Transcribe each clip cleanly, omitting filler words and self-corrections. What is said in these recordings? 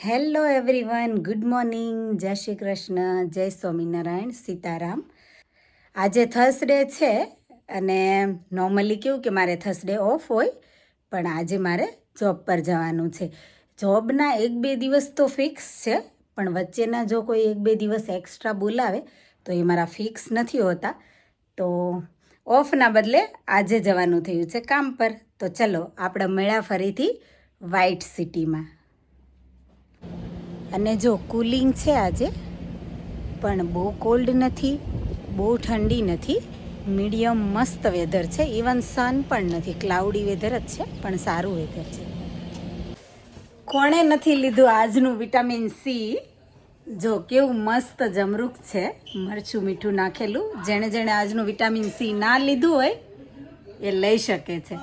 Hello everyone, good morning, જય શ્રી કૃષ્ણ, જય સ્વામિનારાયણ, સીતારામ. આજે થર્સડે છે અને નોર્મલી કેવું કે મારે થર્સડે ઓફ હોય, પણ આજે મારે જોબ પર જવાનું છે. જોબના 1-2 દિવસ તો ફિક્સ છે, પણ વચ્ચેના જો કોઈ 1-2 દિવસ એક્સ્ટ્રા બોલાવે તો એ મારા ફિક્સ નથી હોતા. તો ઓફના બદલે આજે જવાનું થયું છે કામ પર. તો ચલો આપણે મળ્યા ફરીથી વ્હાઇટ સિટીમાં. અને જો કુલિંગ છે આજે, પણ બહુ કોલ્ડ નથી, બહુ ઠંડી નથી, મીડિયમ મસ્ત વેધર છે. ઇવન સન પણ નથી, ક્લાઉડી વેધર જ છે, પણ સારું વેધર છે. કોણે નથી લીધું આજનું વિટામિન સી? જો કેવું મસ્ત જમરૂખ છે, મરચું મીઠું નાખેલું. જેણે જેણે આજનું વિટામિન સી ના લીધું હોય એ લઈ શકે છે.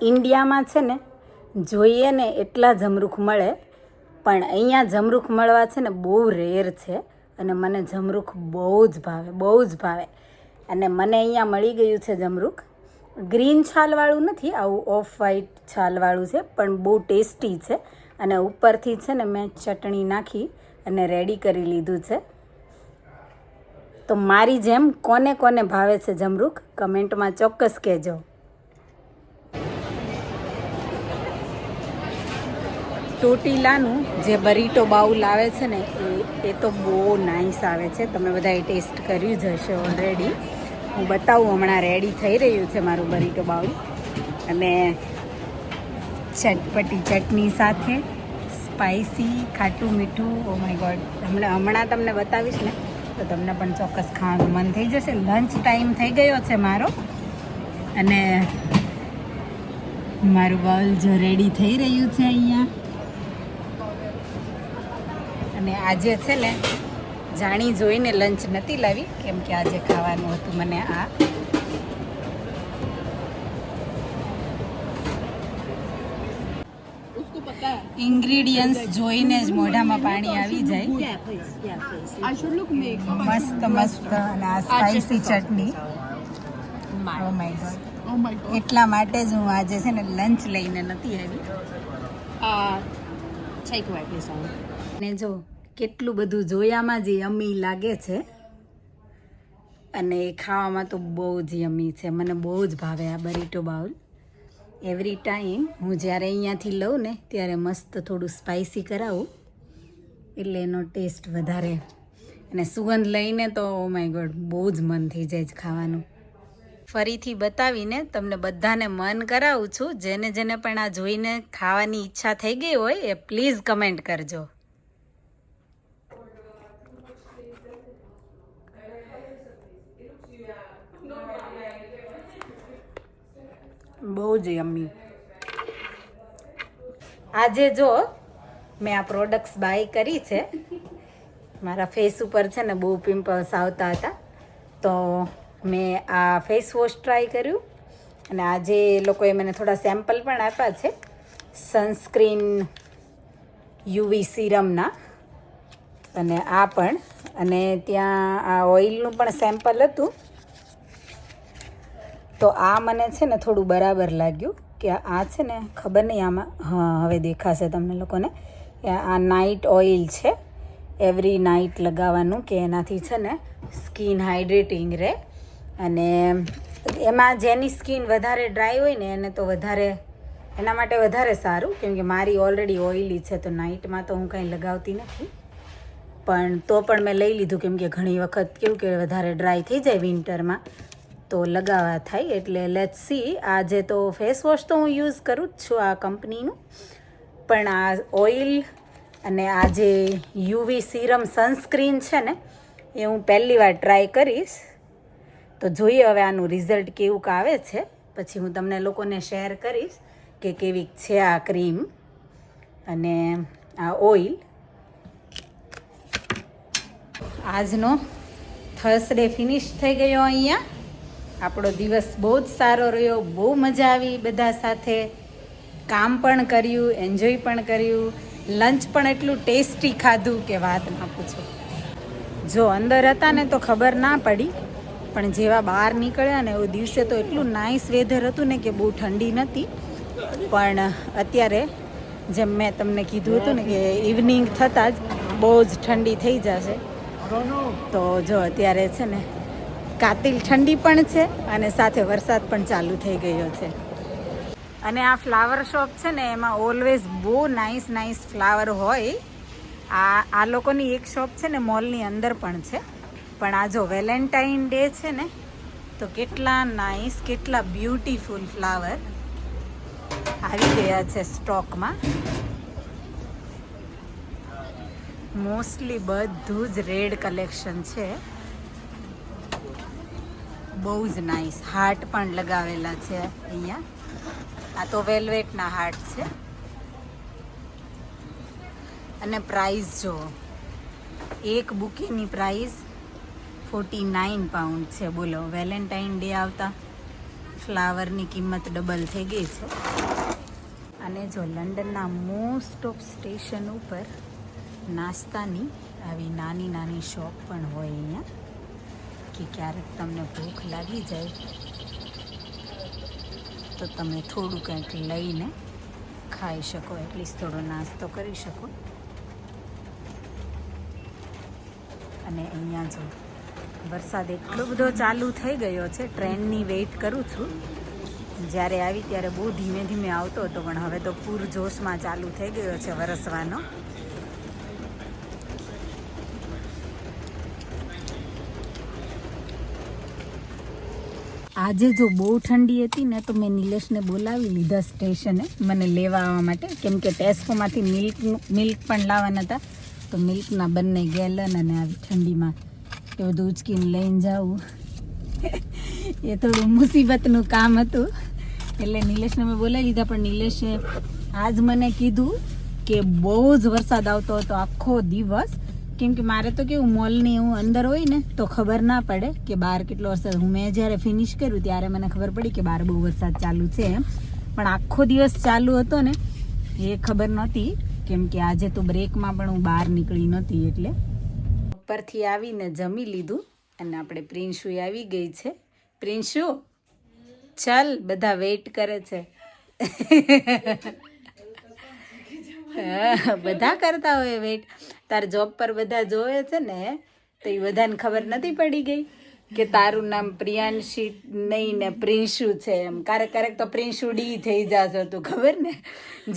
ઇન્ડિયામાં છે ને જોઈએ ને એટલા જમરૂખ મળે, પણ અહીંયા જમરૂખ મળવા છે ને બહુ રેર છે. અને મને જમરૂખ બહુ જ ભાવે. અને મને અહીંયા મળી ગયું છે જમરૂખ. ગ્રીન છાલવાળું નથી, આવું ઓફ વ્હાઇટ છાલવાળું છે, પણ બહુ ટેસ્ટી છે. અને ઉપરથી છે ને મેં ચટણી નાખી અને રેડી કરી લીધું છે. તો મારી જેમ કોને કોને ભાવે છે જમરૂખ, કમેન્ટમાં ચોક્કસ કહેજો. ટોટીલાનું જે બરીટો બાઉલ આવે છે ને એ તો બહુ નાઇસ આવે છે. તમે બધાએ ટેસ્ટ કર્યું જ હશે ઓલરેડી. હું બતાવું, હમણાં રેડી થઈ રહ્યું છે મારું બરીટો બાઉલ. અને ચટપટી ચટણી સાથે સ્પાઇસી ખાટું મીઠું. ઓ માય ગોડ, હમણાં તમને બતાવીશ ને તો તમને પણ ચોક્કસ ખાવાનું મન થઈ જશે. લંચ ટાઈમ થઈ ગયો છે મારો, અને મારું બાઉલ જો રેડી થઈ રહ્યું છે અહીંયા. અને આજે છે ને જાણી જોઈને લંચ નથી લાવી, કેમ કે આજે ખાવાનું હતું મને આ. ઇન્ગ્રીડિયન્ટ્સ જોઈને જ મોઢામાં પાણી આવી જાય. મસ્ત મસ્ત. અને આ spicy chutney. Oh my God, એટલા માટે જ હું આજે છે ને લંચ લઈને નથી આવી. ને જો કેટલું બધું જોયામાં જ યમી લાગે છે, અને ખાવામાં તો બહુ જ યમી છે. મને બહુ જ ભાવે આ બરીટો બાઉલ. એવરી ટાઈમ હું જ્યારે અહીંયાથી લઉં ને ત્યારે મસ્ત થોડું સ્પાઇસી કરાવું, એટલે એનો ટેસ્ટ વધારે. અને સુગંધ લઈને તો ઓ માય ગોડ, બહુ જ મન થઈ જાય છે ખાવાનું. ફરીથી બતાવીને તમને બધાને મન કરાવું છું. જેને જેને પણ આ જોઈને ખાવાની ઈચ્છા થઈ ગઈ હોય એ પ્લીઝ કમેન્ટ કરજો. બહુ જ યમ્મી. આજે જો મેં આ પ્રોડક્ટ્સ બાય કરી છે. મારા ફેસ ઉપર છે ને બહુ પિમ્પલ્સ આવતા હતા, તો મેં આ ફેસ વોશ ટ્રાય કર્યું. અને આજે એ લોકોએ મને થોડા સેમ્પલ પણ આપ્યા છે સનસ્ક્રીન યુવી સિરમના, અને આ પણ. અને ત્યાં આ ઓઇલનું પણ સેમ્પલ હતું. તો આ મને છે ને થોડું બરાબર લાગ્યું કે આ છે ને, ખબર નહીં આમાં, હા હવે દેખાશે તમને લોકોને. આ નાઇટ ઓઇલ છે, એવરી નાઇટ લગાવવાનું, કે એનાથી છે ને સ્કિન હાઇડ્રેટિંગ રહે. અને એમાં જેની સ્કિન વધારે ડ્રાય હોય ને એને તો વધારે, એના માટે વધારે સારું, કેમ કે મારી ઓલરેડી ઓઇલી છે. તો નાઇટમાં તો હું કંઈ લગાવતી નથી, પણ તો પણ મેં લઈ લીધું, કેમ કે ઘણી વખત કેવું કે વધારે ડ્રાય થઈ જાય વિન્ટરમાં, તો લગાવવા થાય. એટલે લેટ્સ સી. આજે તો ફેસ વોશ તો હું યુઝ કરું જ છું આ કંપનીનું, પણ આ ઓઇલ અને આ જે યુવી સિરમ સનસ્ક્રીન છે ને એ હું પહેલી વાર ટ્રાય કરીશ. તો જોઈએ હવે આનું રિઝલ્ટ કેવું આવે છે. પછી હું તમને લોકોને શેર કરીશ કે કેવી છે આ ક્રીમ અને આ ઓઇલ. આજનો થર્સડે ફિનિશ થઈ ગયો અહીંયા. આપણો દિવસ બહુ જ સારો રહ્યો, બહુ મજા આવી બધા સાથે. કામ પણ કર્યું, એન્જોય પણ કર્યું, લંચ પણ એટલું ટેસ્ટી ખાધું કે વાત ના પૂછો. જો અંદર હતા ને તો ખબર ના પડી, પણ જેવા બહાર નીકળ્યા ને એ દિવસે તો એટલું નાઇસ વેધર હતું ને કે બહુ ઠંડી નથી. પણ અત્યારે જેમ મેં તમને કીધું હતું ને કે ઇવનિંગ થતાં જ બહુ જ ઠંડી થઈ જશે. તો જો અત્યારે છે ને કાતિલ ઠંડી પણ છે અને સાથે વરસાદ પણ ચાલુ થઈ ગયો છે. અને આ ફ્લાવર શોપ છે ને એમાં ઓલવેઝ બહુ નાઇસ ફ્લાવર હોય. આ લોકોની એક શોપ છે ને મોલની અંદર પણ છે. પણ આ જો વેલેન્ટાઇન ડે છે ને તો કેટલા નાઇસ, કેટલા બ્યુટીફુલ ફ્લાવર આવી ગયા છે સ્ટોકમાં. મોસ્ટલી બધું જ રેડ કલેક્શન છે. બહુ જ નાઇસ. હાર્ટ પણ લગાવેલા છે અહીંયા. આ તો વેલ્વેટના હાર્ટ છે. અને પ્રાઇસ જો, એક બુકેની પ્રાઇસ 49 પાઉન્ડ છે. બોલો, વેલેન્ટાઇન ડે આવતા ફ્લાવરની કિંમત ડબલ થઈ ગઈ છે. અને જો લંડનના મોસ્ટ ઓફ સ્ટેશન ઉપર નાસ્તાની આવી નાની શોપ પણ હોય અહીંયા, કે ક્યારેક તમને ભૂખ લાગી જાય તો તમે થોડું કંઈક લઈને ખાઈ શકો, એટલીસ્ટ થોડો નાસ્તો કરી શકો. અને અહીંયા જો વરસાદ એટલો બધો ચાલુ થઈ ગયો છે, ટ્રેનની વેઇટ કરું છું. જ્યારે આવી ત્યારે બહુ ધીમે ધીમે આવતો હતો, પણ હવે તો પૂરજોશમાં ચાલુ થઈ ગયો છે વરસવાનો. આજે જો બહુ ઠંડી હતી ને તો મેં નિલેશને બોલાવી લીધા સ્ટેશને મને લેવા આવવા માટે, કેમ કે ટેસ્કોમાંથી મિલ્ક પણ લાવવાના હતા. તો મિલ્કના બંને ગેલન અને આવી ઠંડીમાં એ બધું ઉચકીને લઈને જાવું એ થોડું મુસીબતનું કામ હતું. એટલે નિલેશને મેં બોલાવી લીધા. પણ નિલેશે આજ મને કીધું કે બહુ જ વરસાદ આવતો હતો આખો દિવસ. કેમ કે મારે તો કેવું, મોલની હું અંદર હોય ને તો ખબર ના પડે કે બહાર કેટલો વરસાદ. મેં જ્યારે ફિનિશ કર્યું ત્યારે મને ખબર પડી કે બહાર બહુ વરસાદ ચાલુ છે એમ. પણ આખો દિવસ ચાલુ હતો ને એ ખબર નહોતી, કેમ કે આજે તો બ્રેકમાં પણ હું બહાર નીકળી નહોતી. એટલે ઉપરથી આવીને જમી લીધું અને આપણે પ્રિન્શુ આવી ગઈ છે. પ્રિન્શુ ચાલ, બધા વેઇટ કરે છે. બધા કરતા હોય વેઇટ. તાર જોબ પર બધા જોવે છે ને, તો એ બધાને ખબર નથી પડી ગઈ કે તારું નામ પ્રિયાંશી નહીં ને પ્રિન્શુ છે એમ. ક્યારેક તો પ્રિન્શુ ડી થઈ જશે, તું ખબર ને.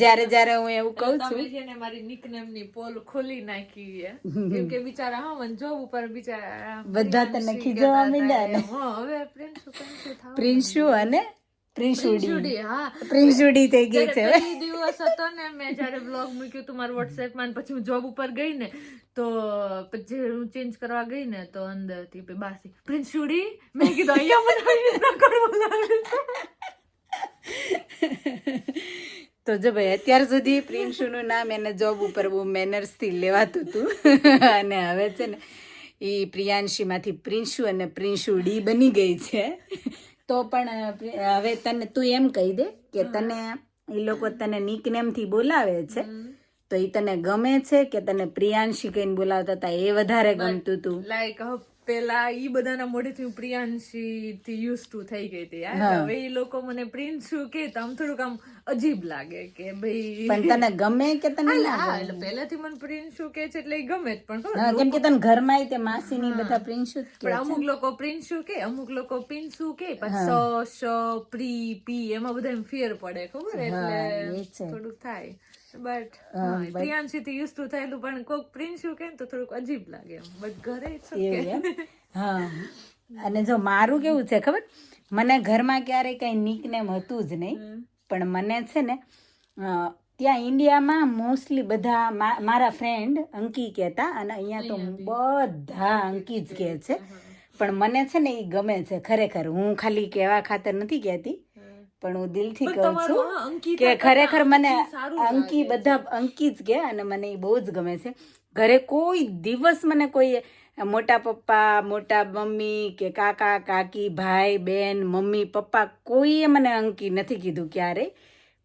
જ્યારે હું એવું કહું છું, મારી નિકનેમની પોલ ખોલી નાખી કેમ કે બિચારા હા જોબ ઉપર બિચારા બધા તને ખીજવા માંડ્યા ને. હવે પ્રિન્શુ અને પ્રિન્શુડી, હા પ્રિન્શુડી થઈ ગઈ છે. પહેલી દિવસ હતો ને, મેં જયારે બ્લોગ મૂક્યું હતું મારા વોટ્સએપમાં, પછી હું જોબ ઉપર ગઈ ને તો પછી હું ચેન્જ કરવા ગઈ ને તો અંદર થી બાસી પ્રિન્શુડી, મેં કીધું અહીંયા તો જો ભાઈ, અત્યાર સુધી પ્રિન્શુનું નામ એને જોબ ઉપર બહુ મેનર્સથી લેવાતું હતું. અને હવે છે ને એ પ્રિયાંશીમાંથી પ્રિન્શુ અને પ્રિન્શુ ડી બની ગઈ છે. તો પણ હવે તને તું એમ કહી દે કે તને એ લોકો તને નિકનેમથી બોલાવે છે તો એ તને ગમે છે કે તને પ્રિયાંશી કહીને બોલાવતા હતા એ વધારે ગમતું હતું? લાઈક પેલા ઈ બધાના મોઢેથી હું પ્રિયાંશી થી યુઝ ટુ થઈ ગઈ હતી. હવે એ લોકો મને પ્રિન્શુ કે તો આમ થોડુંક આમ અજીબ લાગે કે ભાઈ. પણ તને ગમે કે તને ના ગમે? એટલે પહેલાથી મને પ્રિન્શુ કે છે એટલે ગમે જ. પણ કેમ કે તને ઘરમાં તે માસી ની બધા પ્રિન્શુ જ કે. પણ અમુક લોકો પ્રિન્શુ કે, અમુક લોકો પિન્સુ કે, પછી સ પ્રી પી એમાં બધા ફેર પડે, ખબર? એટલે થોડુંક થાય. બટ પ્રિયાંશી થી યુઝ ટુ થયેલું, પણ કોઈક પ્રિન્શુ કે તો થોડુંક અજીબ લાગે એમ. બટ ઘરે હા. અને જો મારું કેવું છે ખબર, મને ઘરમાં ક્યારેય કઈ નિકનેમ હતું જ નહીં. પણ મને છે ને ત્યાં ઇન્ડિયામાં મોસ્ટલી બધા મારા ફ્રેન્ડ અંકી કહેતા, અને અહીંયા તો બધા અંકી જ કહે છે. પણ મને છે ને એ ગમે છે ખરેખર. હું ખાલી કહેવા ખાતર નથી કહેતી, પણ હું દિલથી કહું છું કે ખરેખર મને અંકી, બધા અંકી જ કે. અને મને એ બહુ જ ગમે છે. ઘરે કોઈ દિવસ મને કોઈ મોટા પપ્પા, મોટા મમ્મી કે કાકા કાકી, ભાઈ બેન, મમ્મી પપ્પા કોઈએ મને અંકી નથી કીધું ક્યારેય.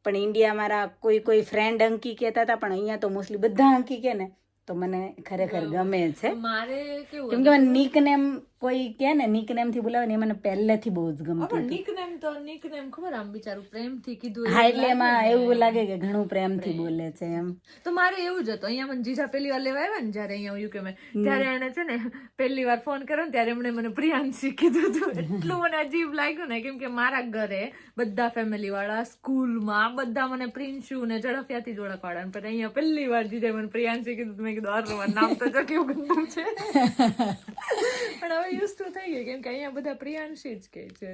પણ ઇન્ડિયા મારા કોઈ ફ્રેન્ડ અંકી કહેતા હતા, પણ અહીંયા તો મોસ્ટલી બધા અંકી કે ને તો મને ખરેખર ગમે છે. મારે કેવું, કેમ કે મને નિકનેમ કોઈ કે ને નિકનેમ થી બોલાવે ને એ મને પહેલેથી બહુ જ ગમતું. પણ નિકનેમ ખબર આમ બિચારું પ્રેમથી કીધું હા એટલે એમાં એવું લાગે કે ઘણું પ્રેમથી બોલે છે એમ. તો મારે એવું જ હતું. અહીંયા મને જીજા પહેલી વાર લેવા આવ્યા ને જયારે અહીંયા યુકે માં, ત્યારે એને છે ને પહેલી વાર ફોન કર્યો ને ત્યારે એમણે મને પ્રિયાંશી કીધું હતું. એટલું મને અજીબ લાગ્યું ને, કેમ કે મારા ઘરે બધા ફેમિલી વાળા, સ્કૂલમાં બધા મને પ્રિન્શુ ને ઝડફિયાથી જ ઓળખવાડા, પણ અહીંયા પહેલી વાર જીજાએ મને પ્રિયાંશી કીધું. મેં કીધું અરે મારું નામ તો જો કેવું ગંદુ છે. પણ હવે યુઝ ટુ થઈ ગઈ, કેમ કે અહીંયા બધા પ્રિયાંશી જ કહે છે.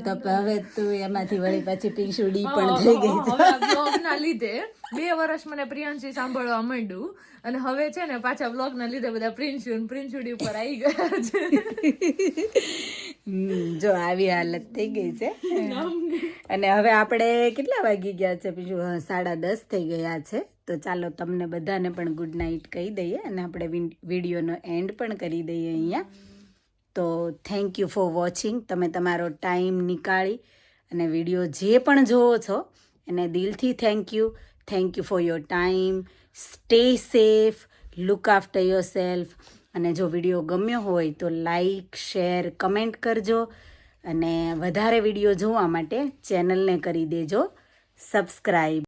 તો હવે તું એમાંથી વળી પાછી પિંશુડી પણ થઈ ગઈ. હવે બ્લોગ ના લીધે 2 વર્ષ મને પ્રિયાંશી સાંભળવા માંડ્યું, અને હવે છે ને પાછા બ્લોગ ના લીધે બધા પ્રિન્શુડી ઉપર આવી ગયા છે. જો આવી હાલત થઈ ગઈ છે. અને હવે આપણે કેટલા વાગી ગયા છે? બીજું 10:30 થઈ ગયા છે. તો ચાલો તમને બધાને પણ ગુડ નાઇટ કહી દઈએ અને આપણે વિડીયોનો એન્ડ પણ કરી દઈએ અહીંયા. તો થેન્ક યુ ફોર વોચિંગ. તમે તમારો ટાઈમ નીકાળી અને વિડીયો જે પણ જોવો છો એને દિલથી thank you. Thank you for your time. Stay safe, look after your self. અને જો વિડીયો ગમ્યો હોય તો લાઈક, શેર, કમેન્ટ કરજો. અને વધારે વિડીયો જોવા માટે ચેનલને કરી દેજો સબસ્ક્રાઈબ.